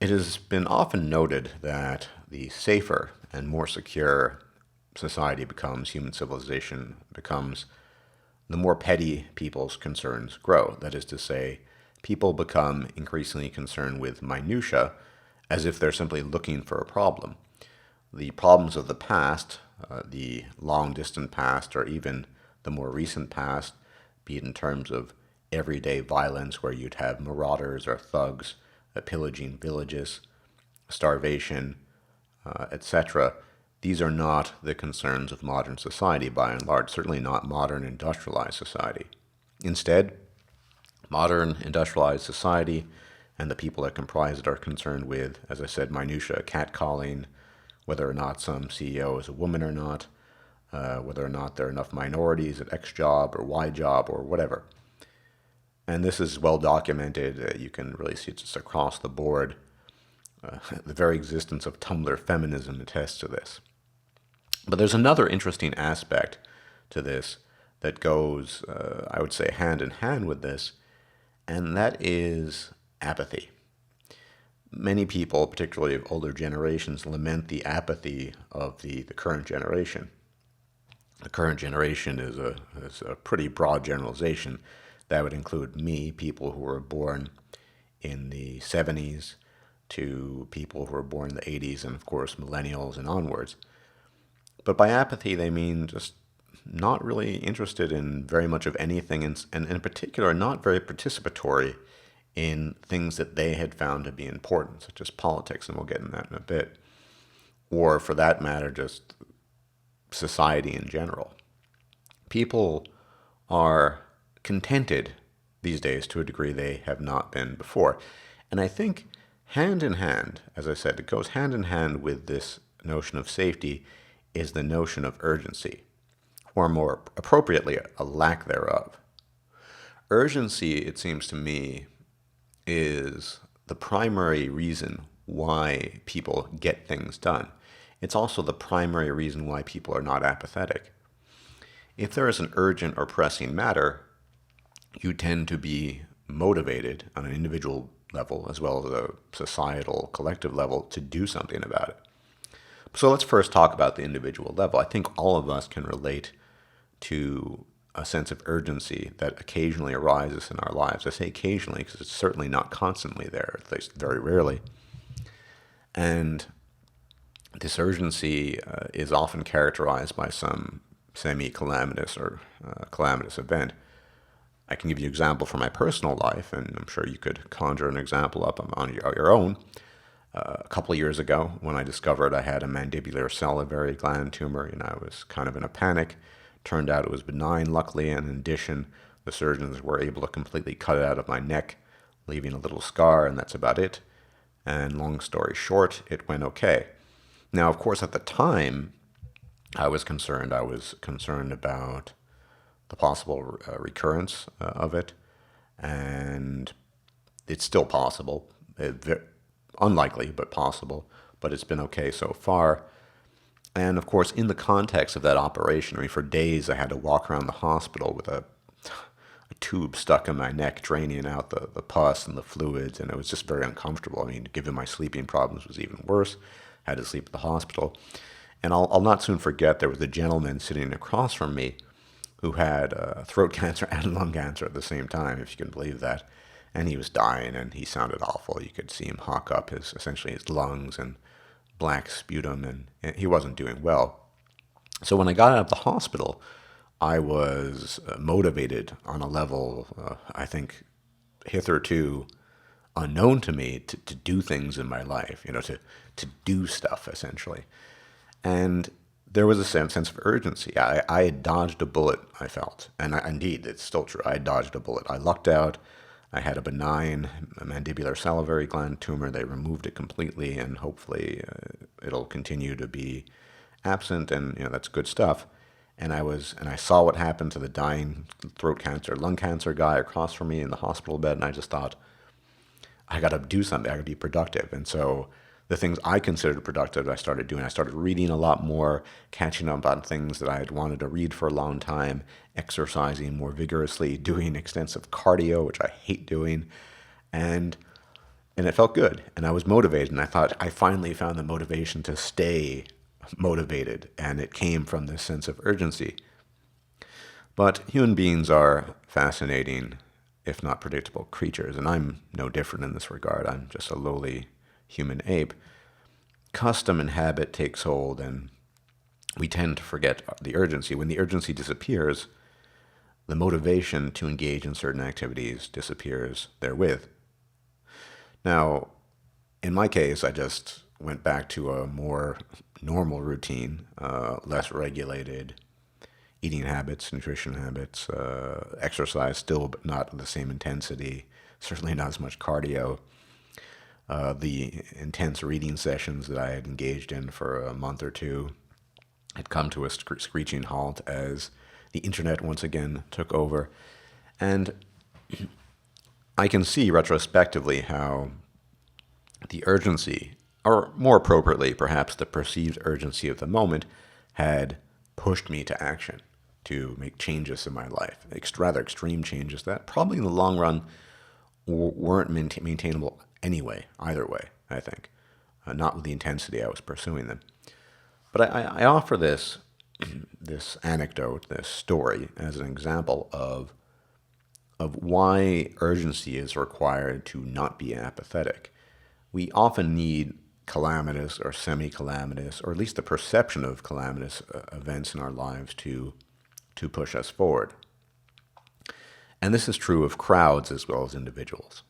It has been often noted that the safer and more secure society becomes, human civilization becomes, the more petty people's concerns grow. That is to say, people become increasingly concerned with minutia as if they're simply looking for a problem. The problems of the past, the long distant past, or even the more recent past, be it in terms of everyday violence where you'd have marauders or thugs pillaging villages, starvation, etc. These are not the concerns of modern society by and large, certainly not modern industrialized society. Instead, modern industrialized society and the people that comprise it are concerned with, as I said, minutia, catcalling, whether or not some CEO is a woman or not, whether or not there are enough minorities at X job or Y job or whatever. And this is well documented. You can really see it just across the board. The very existence of Tumblr feminism attests to this. But there's another interesting aspect to this that goes, I would say, hand in hand with this, and that is apathy. Many people, particularly of older generations, lament the apathy of the current generation. The current generation is a pretty broad generalization. That would include me, people who were born in the 70s, to people who were born in the 80s, and of course millennials and onwards. But by apathy, they mean just not really interested in very much of anything, and in particular, not very participatory in things that they had found to be important, such as politics, and we'll get into that in a bit, or for that matter, just society in general. People are contented these days to a degree they have not been before. And I think hand in hand, as I said, it goes hand in hand with this notion of safety is the notion of urgency, or more appropriately, a lack thereof. Urgency, it seems to me, is the primary reason why people get things done. It's also the primary reason why people are not apathetic. If there is an urgent or pressing matter, you tend to be motivated on an individual level as well as a societal collective level to do something about it. So let's first talk about the individual level. I think all of us can relate to a sense of urgency that occasionally arises in our lives. I say occasionally because it's certainly not constantly there, at least very rarely. And this urgency is often characterized by some semi-calamitous or calamitous event. I can give you an example from my personal life, and I'm sure you could conjure an example up on your own. A couple of years ago, when I discovered I had a mandibular salivary gland tumor, I was kind of in a panic. Turned out it was benign, luckily, and in addition, the surgeons were able to completely cut it out of my neck, leaving a little scar, and that's about it. And long story short, it went okay. Now, of course, at the time, I was concerned. I was concerned about the possible recurrence of it, and it's still possible. Unlikely, but possible, but it's been okay so far. And of course, in the context of that operation, for days I had to walk around the hospital with a tube stuck in my neck, draining out the pus and the fluids, and it was just very uncomfortable. Given my sleeping problems, it was even worse. I had to sleep at the hospital. And I'll not soon forget, there was a gentleman sitting across from me who had throat cancer and lung cancer at the same time, if you can believe that. And he was dying, and he sounded awful. You could see him hawk up essentially his lungs and black sputum, and he wasn't doing well. So when I got out of the hospital, I was motivated on a level, I think, hitherto unknown to me to do things in my life, to do stuff, essentially. And there was a sense of urgency. I had dodged a bullet, I felt. And indeed, it's still true. I had dodged a bullet. I lucked out. I had a benign mandibular salivary gland tumor. They removed it completely, and hopefully it'll continue to be absent, and that's good stuff. And I saw what happened to the dying throat cancer, lung cancer guy across from me in the hospital bed, and I just thought, I got to do something. I got to be productive. And so the things I considered productive, I started doing. I started reading a lot more, catching up on things that I had wanted to read for a long time, exercising more vigorously, doing extensive cardio, which I hate doing. And And it felt good, and I was motivated, and I thought I finally found the motivation to stay motivated, and it came from this sense of urgency. But human beings are fascinating, if not predictable, creatures, and I'm no different in this regard. I'm just a lowly human ape. Custom and habit takes hold, and we tend to forget the urgency. When the urgency disappears, the motivation to engage in certain activities disappears therewith. Now, in my case, I just went back to a more normal routine, less regulated eating habits, nutrition habits, exercise still, but not the same intensity, certainly not as much cardio. The intense reading sessions that I had engaged in for a month or two had come to a screeching halt as the internet once again took over. And I can see retrospectively how the urgency, or more appropriately, perhaps the perceived urgency of the moment, had pushed me to action, to make changes in my life, rather extreme changes that probably in the long run weren't maintainable anyway, either way, I think, not with the intensity I was pursuing them. But I offer this anecdote, this story, as an example of why urgency is required to not be apathetic. We often need calamitous or semi-calamitous, or at least the perception of calamitous events in our lives to push us forward. And this is true of crowds as well as individuals.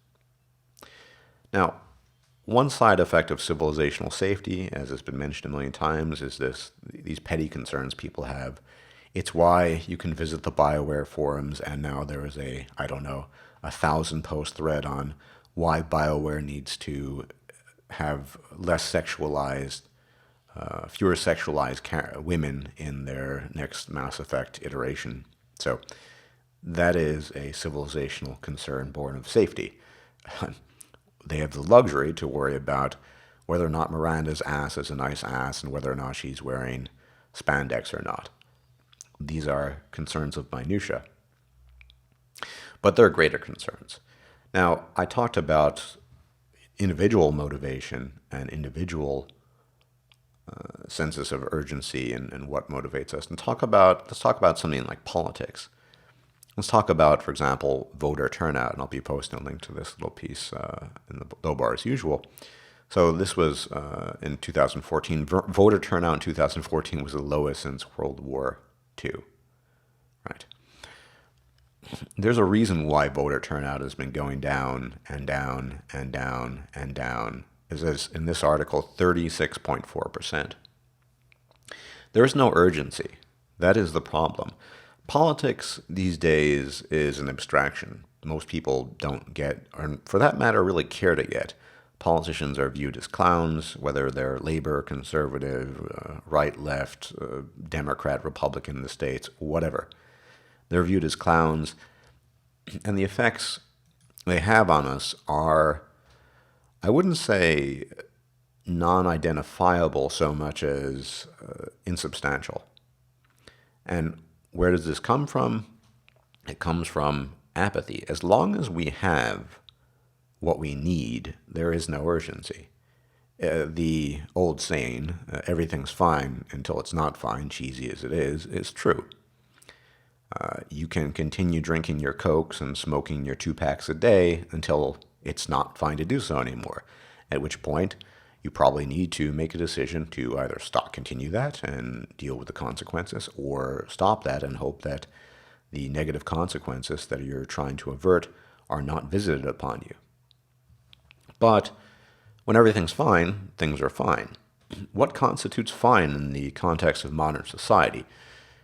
Now, one side effect of civilizational safety, as has been mentioned a million times, is these petty concerns people have. It's why you can visit the BioWare forums, and now there is a 1,000-post thread on why BioWare needs to have less sexualized, fewer sexualized women in their next Mass Effect iteration. So that is a civilizational concern born of safety. They have the luxury to worry about whether or not Miranda's ass is a nice ass and whether or not she's wearing spandex or not. These are concerns of minutia. But there are greater concerns. Now, I talked about individual motivation and individual senses of urgency and what motivates us. And let's talk about something like politics. Let's talk about, for example, voter turnout, and I'll be posting a link to this little piece in the low bar as usual. So this was in 2014. Voter turnout in 2014 was the lowest since World War II. Right. There's a reason why voter turnout has been going down and down and down and down. It says in this article, 36.4%. There is no urgency. That is the problem. Politics these days is an abstraction. Most people don't get, or for that matter, really care to get. Politicians are viewed as clowns, whether they're labor, conservative, right, left, Democrat, Republican in the States, whatever. They're viewed as clowns, and the effects they have on us are, I wouldn't say non-identifiable so much as insubstantial. And where does this come from? It comes from apathy. As long as we have what we need, there is no urgency. The old saying, everything's fine until it's not fine, cheesy as it is true. You can continue drinking your Cokes and smoking your 2 packs a day until it's not fine to do so anymore, at which point you probably need to make a decision to either continue that and deal with the consequences, or stop that and hope that the negative consequences that you're trying to avert are not visited upon you. But when everything's fine, things are fine. What constitutes fine in the context of modern society?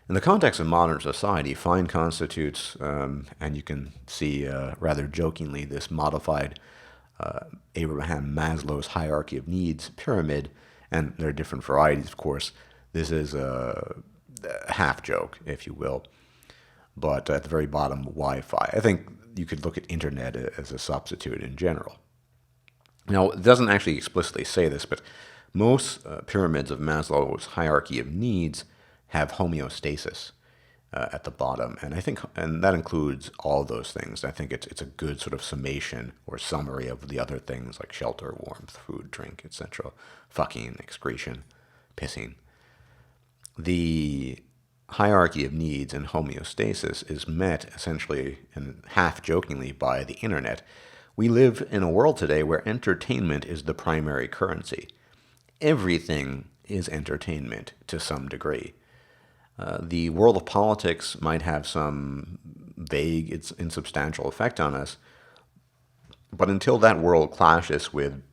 In the context of modern society, fine constitutes, and you can see rather jokingly this modified Abraham Maslow's hierarchy of needs pyramid, and there are different varieties, of course. This is a half joke, if you will, but at the very bottom, Wi-Fi. I think you could look at internet as a substitute in general. Now, it doesn't actually explicitly say this, but most pyramids of Maslow's hierarchy of needs have homeostasis. at the bottom. And I think, and that includes all those things. I think it's a good sort of summation or summary of the other things like shelter, warmth, food, drink, etc., fucking, excretion, pissing. The hierarchy of needs and homeostasis is met essentially and half jokingly by the internet. We live in a world today where entertainment is the primary currency. Everything is entertainment to some degree. The world of politics might have some vague, it's insubstantial effect on us, but until that world clashes with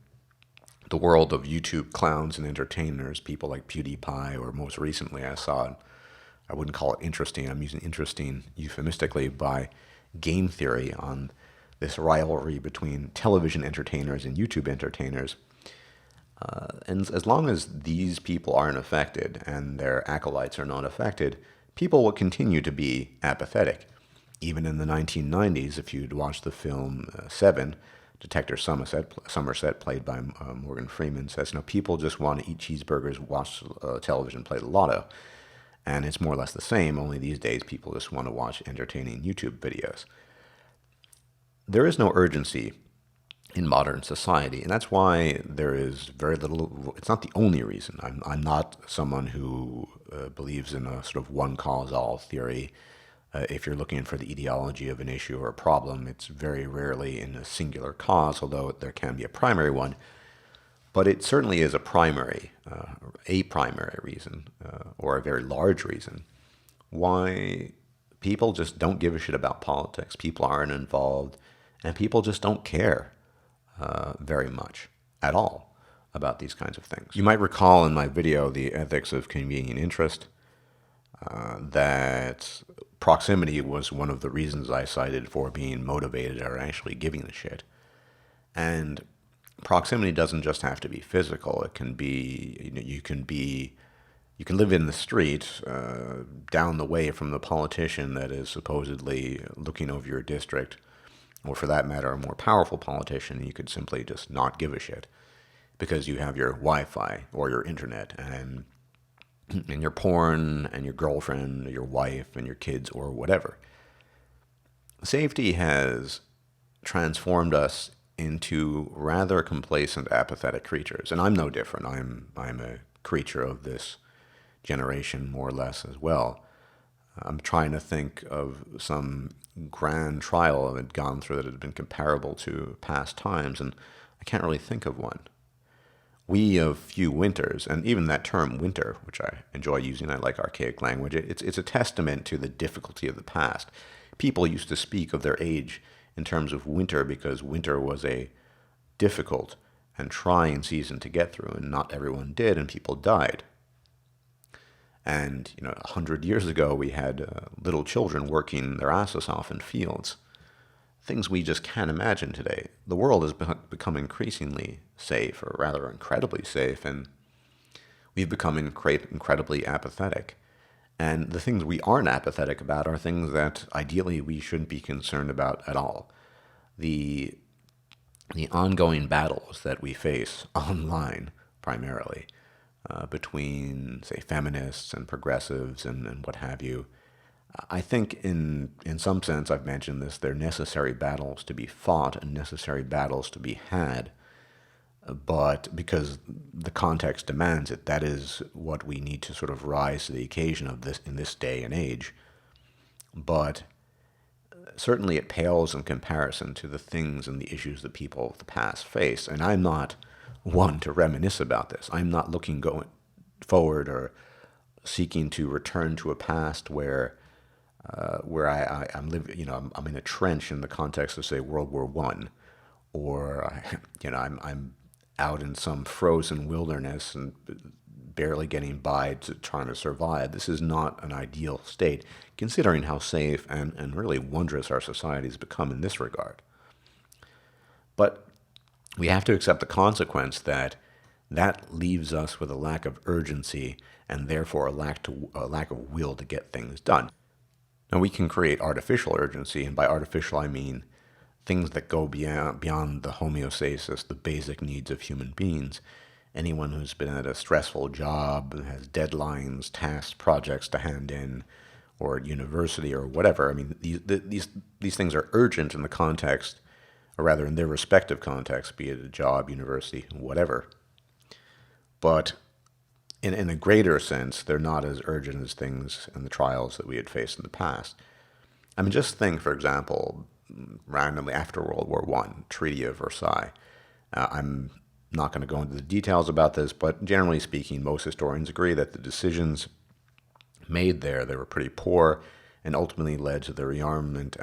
the world of YouTube clowns and entertainers, people like PewDiePie, or most recently I saw, I wouldn't call it interesting, I'm using interesting euphemistically, by game theory on this rivalry between television entertainers and YouTube entertainers. And as long as these people aren't affected and their acolytes are not affected, people will continue to be apathetic. Even in the 1990s, if you'd watched the film Seven, Detective Somerset, played by Morgan Freeman, says, people just want to eat cheeseburgers, watch television, play the lotto. And it's more or less the same, only these days people just want to watch entertaining YouTube videos. There is no urgency in modern society, and that's why there is very little. It's not the only reason. I'm not someone who believes in a sort of one cause all theory. If you're looking for the etiology of an issue or a problem, it's very rarely in a singular cause, although there can be a primary one. But it certainly is a primary reason, or a very large reason, why people just don't give a shit about politics. People aren't involved, and people just don't care very much at all about these kinds of things. You might recall in my video, The Ethics of Convenient Interest, that proximity was one of the reasons I cited for being motivated or actually giving a shit. And proximity doesn't just have to be physical. It can be, you can live in the street down the way from the politician that is supposedly looking over your district, or for that matter, a more powerful politician. You could simply just not give a shit because you have your Wi-Fi or your internet and your porn and your girlfriend, or your wife and your kids, or whatever. Safety has transformed us into rather complacent, apathetic creatures, and I'm no different. I'm a creature of this generation, more or less, as well. I'm trying to think of some grand trial that had gone through that had been comparable to past times, and I can't really think of one. We of few winters, and even that term winter, which I enjoy using, I like archaic language, it's a testament to the difficulty of the past. People used to speak of their age in terms of winter because winter was a difficult and trying season to get through, and not everyone did, and people died. And 100 years ago, we had little children working their asses off in fields. Things we just can't imagine today. The world has become increasingly safe, or rather incredibly safe, and we've become incredibly apathetic. And the things we aren't apathetic about are things that ideally we shouldn't be concerned about at all. The ongoing battles that we face online, primarily, between, say, feminists and progressives and what have you. I think in some sense, I've mentioned this, they're necessary battles to be fought and necessary battles to be had. But because the context demands it, that is what we need to sort of rise to the occasion of this in this day and age. But certainly it pales in comparison to the things and the issues that people of the past face. And I'm not one to reminisce about this. I'm not looking going forward or seeking to return to a past where I'm living. I'm in a trench in the context of, say, World War I, or I'm out in some frozen wilderness and barely getting by to trying to survive. This is not an ideal state, considering how safe and really wondrous our society has become in this regard. But we have to accept the consequence that leaves us with a lack of urgency and therefore a lack of will to get things done. Now, we can create artificial urgency, and by artificial I mean things that go beyond the homeostasis, the basic needs of human beings. Anyone who's been at a stressful job, has deadlines, tasks, projects to hand in, or at university or whatever. I mean, these things are urgent in the context, or rather in their respective context, be it a job, university, whatever. But in a greater sense, they're not as urgent as things in the trials that we had faced in the past. I mean, just think, for example, randomly after World War One, Treaty of Versailles. I'm not going to go into the details about this, but generally speaking, most historians agree that the decisions made there, they were pretty poor and ultimately led to the rearmament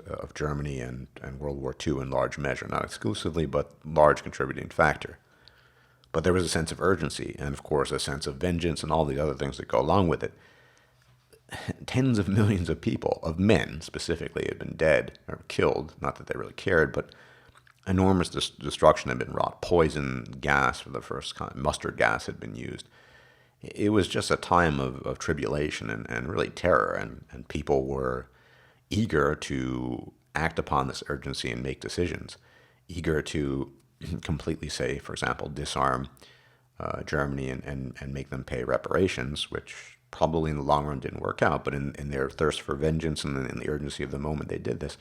of Germany and World War II in large measure, not exclusively, but large contributing factor. But there was a sense of urgency and, of course, a sense of vengeance and all the other things that go along with it. Tens of millions of people, of men specifically, had been dead or killed. Not that they really cared, but enormous destruction had been wrought. Poison gas for the first time, mustard gas had been used. It was just a time of tribulation and really terror, and people were eager to act upon this urgency and make decisions, eager to completely, say, for example, disarm Germany and make them pay reparations, which probably in the long run didn't work out, but in their thirst for vengeance and in the urgency of the moment they did this.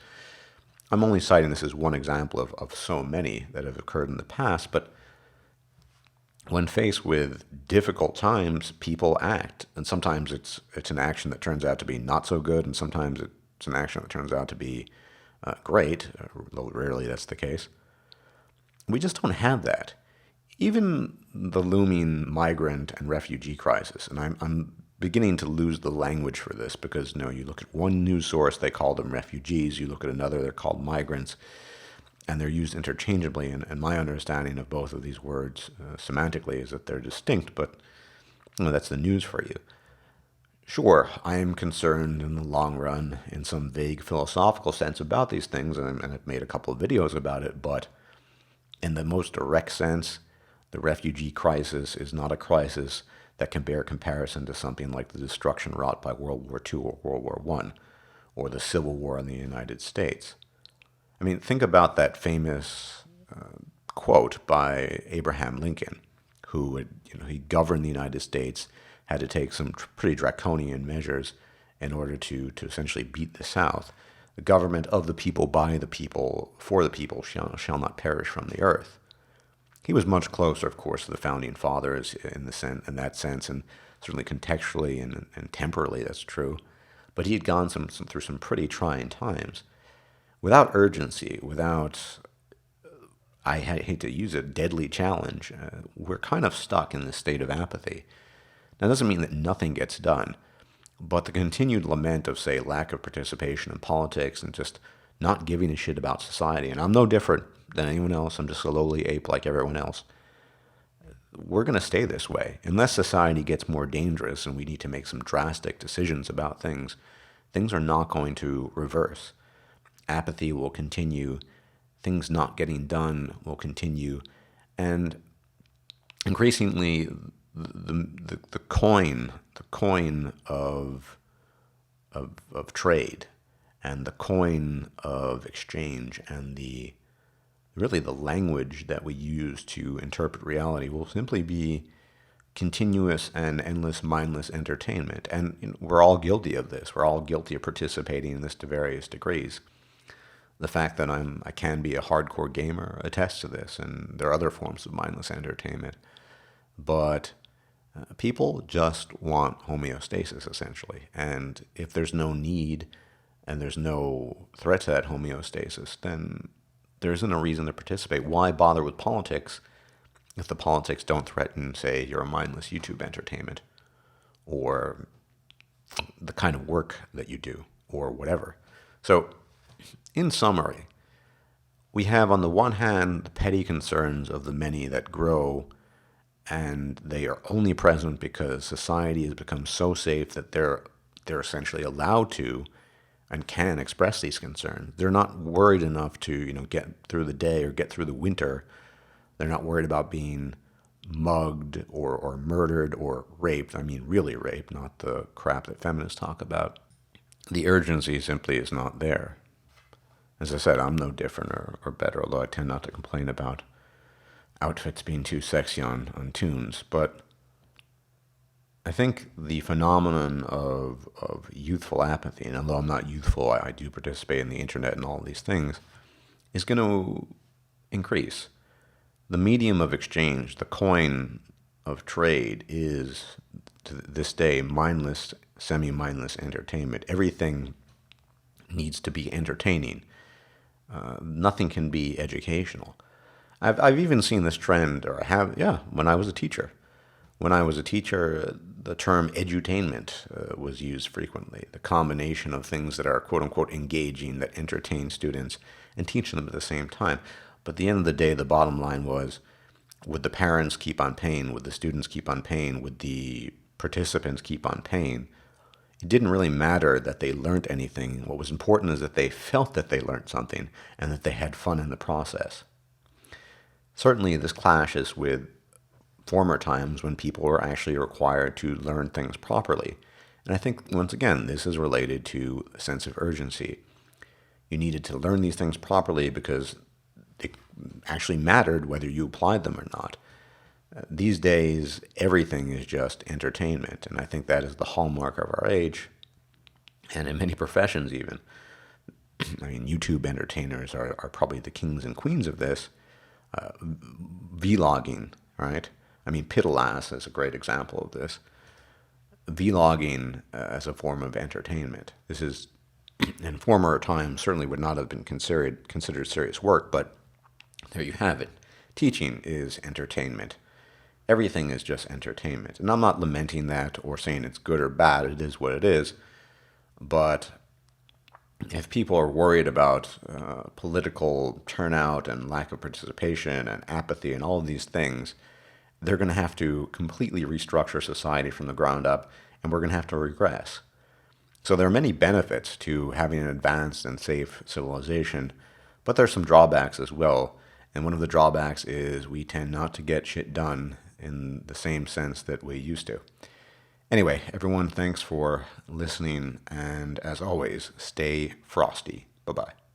I'm only citing this as one example of so many that have occurred in the past, but when faced with difficult times, people act, and sometimes it's an action that turns out to be not so good, and sometimes it's an action that turns out to be great, though rarely that's the case. We just don't have that. Even the looming migrant and refugee crisis, and I'm beginning to lose the language for this because, you look at one news source, they call them refugees. You look at another, they're called migrants, and they're used interchangeably. And my understanding of both of these words semantically is that they're distinct, but that's the news for you. Sure, I am concerned in the long run in some vague philosophical sense about these things, and I've made a couple of videos about it, but in the most direct sense, the refugee crisis is not a crisis that can bear comparison to something like the destruction wrought by World War II or World War I, or the Civil War in the United States. I mean, think about that famous quote by Abraham Lincoln, who he governed the United States, had to take some pretty draconian measures in order to essentially beat the South. The government of the people, by the people, for the people shall not perish from the earth. He was much closer, of course, to the founding fathers in that sense, and certainly contextually and temporally that's true. But he had gone through some pretty trying times. Without urgency, without, I hate to use a deadly challenge, we're kind of stuck in this state of apathy. Now, that doesn't mean that nothing gets done, but the continued lament of, say, lack of participation in politics and just not giving a shit about society, and I'm no different than anyone else, I'm just a lowly ape like everyone else. We're going to stay this way. Unless society gets more dangerous and we need to make some drastic decisions about things, things are not going to reverse. Apathy will continue, things not getting done will continue, and increasingly the coin of trade and the coin of exchange and really the language that we use to interpret reality will simply be continuous and endless mindless entertainment. And we're all guilty of this. We're all guilty of participating in this to various degrees. The fact that I can be a hardcore gamer attests to this, and there are other forms of mindless entertainment. But people just want homeostasis, essentially. And if there's no need and there's no threat to that homeostasis, then there isn't a reason to participate. Why bother with politics if the politics don't threaten, say, your mindless YouTube entertainment or the kind of work that you do or whatever? So, in summary, we have on the one hand the petty concerns of the many that grow, and they are only present because society has become so safe that they're essentially allowed to and can express these concerns. They're not worried enough to get through the day or get through the winter. They're not worried about being mugged or murdered or raped. I mean, really raped, not the crap that feminists talk about. The urgency simply is not there. As I said, I'm no different or better, although I tend not to complain about outfits being too sexy on tunes. But I think the phenomenon of youthful apathy, and although I'm not youthful, I do participate in the internet and all these things, is going to increase. The medium of exchange, the coin of trade, is to this day mindless, semi-mindless entertainment. Everything needs to be entertaining. Nothing can be educational. I've even seen this trend, or I have, yeah, when I was a teacher. When I was a teacher, the term edutainment was used frequently. The combination of things that are quote unquote engaging, that entertain students and teach them at the same time. But at the end of the day, the bottom line was, would the parents keep on paying? Would the students keep on paying? Would the participants keep on paying? It didn't really matter that they learned anything. What was important is that they felt that they learned something and that they had fun in the process. Certainly, this clashes with former times when people were actually required to learn things properly. And I think, once again, this is related to a sense of urgency. You needed to learn these things properly because it actually mattered whether you applied them or not. These days, everything is just entertainment, and I think that is the hallmark of our age, and in many professions even. I mean, YouTube entertainers are probably the kings and queens of this. Vlogging, right? I mean, Piddle-ass is a great example of this. Vlogging as a form of entertainment. This is, in former times, certainly would not have been considered serious work, but there you have it. Teaching is entertainment. Everything is just entertainment. And I'm not lamenting that or saying it's good or bad. It is what it is. But if people are worried about political turnout and lack of participation and apathy and all of these things, they're going to have to completely restructure society from the ground up, and we're going to have to regress. So there are many benefits to having an advanced and safe civilization, but there's some drawbacks as well. And one of the drawbacks is we tend not to get shit done in the same sense that we used to. Anyway, everyone, thanks for listening, and as always, stay frosty. Bye-bye.